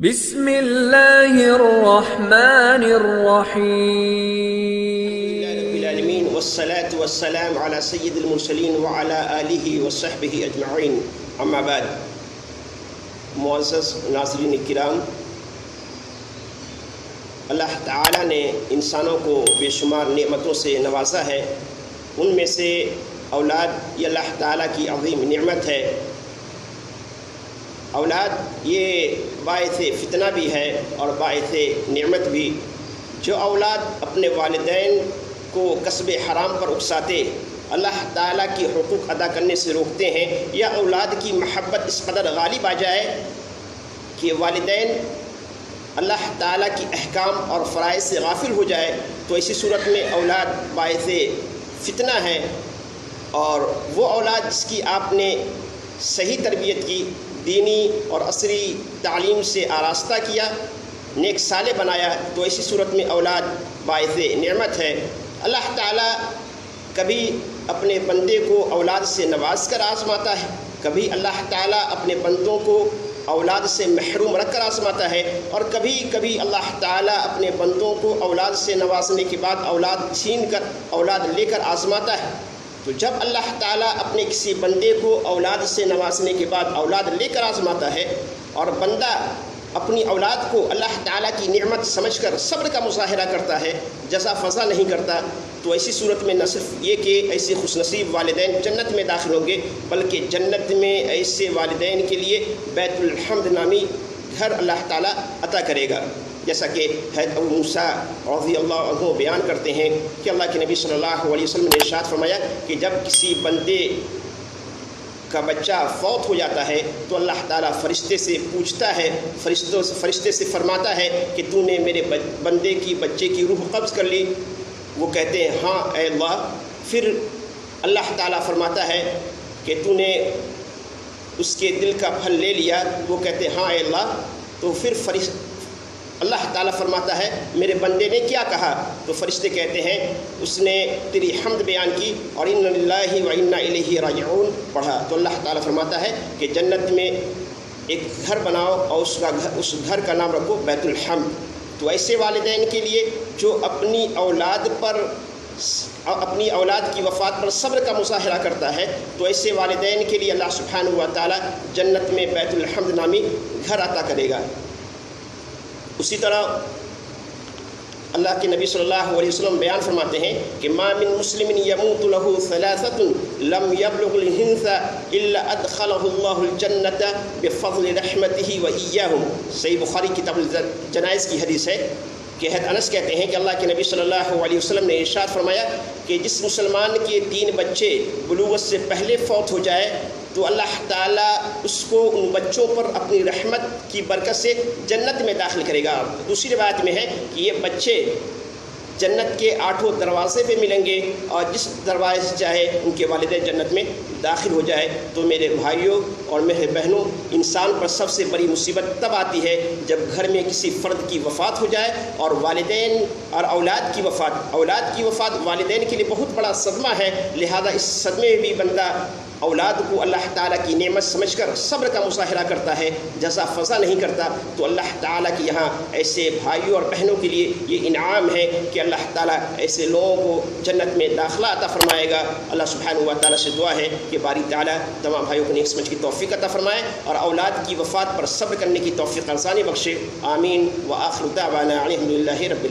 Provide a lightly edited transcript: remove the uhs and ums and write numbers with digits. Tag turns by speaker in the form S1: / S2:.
S1: بسم اللہ الرحمن الرحیم
S2: رب العالمین والصلاة والسلام علی سید المرسلین وعلی آلہ وصحبہ اجمعین، اما بعد۔ معزز ناظرین کرام، اللہ تعالیٰ نے انسانوں کو بے شمار نعمتوں سے نوازا ہے۔ ان میں سے اولاد یہ اللہ تعالیٰ کی عظیم نعمت ہے۔ اولاد یہ باعث فتنہ بھی ہے اور باعث نعمت بھی۔ جو اولاد اپنے والدین کو کسب حرام پر اکساتے، اللہ تعالیٰ کی حقوق ادا کرنے سے روکتے ہیں، یا اولاد کی محبت اس قدر غالب آ جائے کہ والدین اللہ تعالیٰ کی احکام اور فرائض سے غافل ہو جائے، تو ایسی صورت میں اولاد باعث فتنہ ہے۔ اور وہ اولاد جس کی آپ نے صحیح تربیت کی، دینی اور عصری تعلیم سے آراستہ کیا، نیک صالح بنایا، تو ایسی صورت میں اولاد باعث نعمت ہے۔ اللہ تعالیٰ کبھی اپنے بندے کو اولاد سے نواز کر آزماتا ہے، کبھی اللہ تعالیٰ اپنے بندوں کو اولاد سے محروم رکھ کر آزماتا ہے، اور کبھی کبھی اللہ تعالیٰ اپنے بندوں کو اولاد سے نوازنے کے بعد اولاد چھین کر اولاد لے کر آزماتا ہے۔ تو جب اللہ تعالیٰ اپنے کسی بندے کو اولاد سے نوازنے کے بعد اولاد لے کر آزماتا ہے، اور بندہ اپنی اولاد کو اللہ تعالیٰ کی نعمت سمجھ کر صبر کا مظاہرہ کرتا ہے، جزا فضا نہیں کرتا، تو ایسی صورت میں نہ صرف یہ کہ ایسے خوش نصیب والدین جنت میں داخل ہوں گے، بلکہ جنت میں ایسے والدین کے لیے بیت الحمد نامی گھر اللہ تعالیٰ عطا کرے گا۔ جیسا کہ حضرت ابو موسیٰ رضی اللہ عنہ بیان کرتے ہیں کہ اللہ کے نبی صلی اللہ علیہ وسلم نے ارشاد فرمایا کہ جب کسی بندے کا بچہ فوت ہو جاتا ہے تو اللہ تعالیٰ فرشتے سے پوچھتا ہے، فرشتے سے فرماتا ہے کہ تو نے میرے بندے کی بچے کی روح قبض کر لی؟ وہ کہتے ہیں ہاں اے اللہ۔ پھر اللہ تعالیٰ فرماتا ہے کہ تو نے اس کے دل کا پھل لے لیا؟ وہ کہتے ہیں ہاں اے اللہ۔ تو پھر اللہ تعالیٰ فرماتا ہے میرے بندے نے کیا کہا؟ تو فرشتے کہتے ہیں اس نے تیری حمد بیان کی اور انا للہ و انا الیہ راجعون پڑھا۔ تو اللہ تعالیٰ فرماتا ہے کہ جنت میں ایک گھر بناؤ اور اس گھر کا نام رکھو بیت الحمد۔ تو ایسے والدین کے لیے جو اپنی اولاد کی وفات پر صبر کا مظاہرہ کرتا ہے، تو ایسے والدین کے لیے اللہ سبحانہ و تعالیٰ جنت میں بیت الحمد نامی گھر عطا کرے گا۔ اسی طرح اللہ کے نبی صلی اللہ علیہ وسلم بیان فرماتے ہیں کہ ما من مسلم یموت له ثلاثة لم يبلغ الہنث الا ادخلہ اللہ الجنة بفضل رحمتہ وإیاہم۔ صحیح بخاری کتاب الجنائز کی حدیث ہے کہ حضرت انس کہتے ہیں کہ اللہ کے نبی صلی اللہ علیہ وسلم نے ارشاد فرمایا کہ جس مسلمان کے 3 بچے بلوغت سے پہلے فوت ہو جائے تو اللہ تعالیٰ اس کو ان بچوں پر اپنی رحمت کی برکت سے جنت میں داخل کرے گا۔ دوسری روایت میں ہے کہ یہ بچے جنت کے 8 دروازے پہ ملیں گے، اور جس دروازے سے چاہے ان کے والدین جنت میں داخل ہو جائے۔ تو میرے بھائیوں اور میرے بہنوں، انسان پر سب سے بڑی مصیبت تب آتی ہے جب گھر میں کسی فرد کی وفات ہو جائے، اور والدین اور اولاد کی وفات والدین کے لیے بہت بڑا صدمہ ہے۔ لہذا اس صدمے میں بھی بندہ اولاد کو اللہ تعالیٰ کی نعمت سمجھ کر صبر کا مظاہرہ کرتا ہے، جزا فضا نہیں کرتا۔ تو اللہ تعالیٰ کی یہاں ایسے بھائیوں اور بہنوں کے لیے یہ انعام ہے کہ اللہ تعالیٰ ایسے لوگوں کو جنت میں داخلہ عطا فرمائے گا۔ اللہ سبحانہ و تعالیٰ سے دعا ہے کہ باری تعالیٰ تمام بھائیوں کو نیک سمجھ کی توفیق عطا فرمائے اور اولاد کی وفات پر صبر کرنے کی توفیق آسانی بخشے۔ آمین۔ وآخر دعوانا الحمد للہ رب العالمین۔